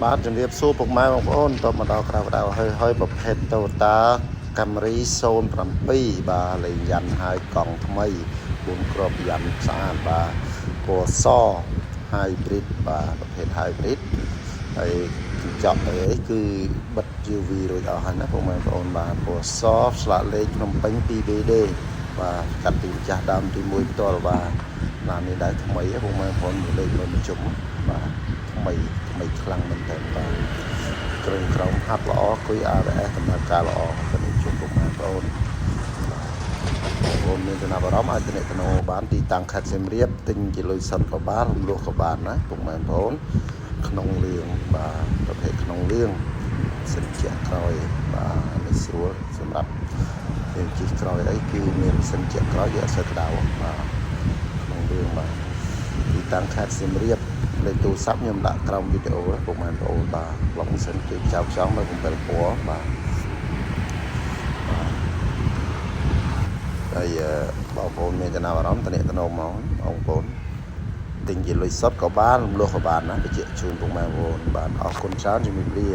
បាទជំរាបសួរពុកម៉ែបងប្អូនតបមកដល់ក្រៅដៅហើយប្រភេទ Toyota Camry 07បាទលេងយ៉ាន់ហើយកង់ថ្មី4គ្រាប់យ៉ាន់ស្អាតបាទពណ៌ស Hybrid បាទប្រភេទ Hybrid ហើយកញ្ចក់អីគឺបិទ UV រួចអស់ហើយណាពុកម៉ែបងប្អូនបាទពណ៌សស្លាកលេខភ្នំពេញ 2BD បាទកាត់ពីម្ចាស់ដើមទី1ផ្ទាល់បាទឡាននេះដែរថ្មីពុកម៉ែបងប្អូនលេខមើលមកជុំបាទថ្មីខ្លាំងមែនតើបាទគ្រឿងក្រោមហាត់ល្អគុយ ABS ដំណើរការល្អទៅនេះជួបពុកម៉ែបងប្អូនបងប្អូនមានចំណាប់អារម្មណ៍អាចទំនាក់ទំនងបានទីតាំងខេត្តសៀមរាបទិញជាលុយសុទ្ធក៏បានរំលោះក៏បានណាពុកម៉ែបងប្អូនក្នុងលឿងបាទប្រភេទក្នុងលឿងសិនជាក្រោយបាទនេះស្រួលសម្រាប់យើងជិះក្រោយអីគឺមានសិនជាក្រោយវាអត់សូវក្តៅបាទក្នុងលឿងបាទទីតាំងខេត្តសៀមរាបលេខទូរស័ព្ទខ្ញុំដាក់ក្រោមវីដេអូពុកម៉ែបងប្អូនបាទឡងសិនជួយចៅខ្ចង់នៅ7ពណ៌បាទហើយបងប្អូនមានចំណាប់អារម្មណ៍តំណែងមកបងប្អូនទិញជាលុយសុទ្ធក៏បានរំលោះក៏បានណាបញ្ជាក់ជូនពុកម៉ែបងប្អូនបាទអរគុណច្រើនជំរាបលា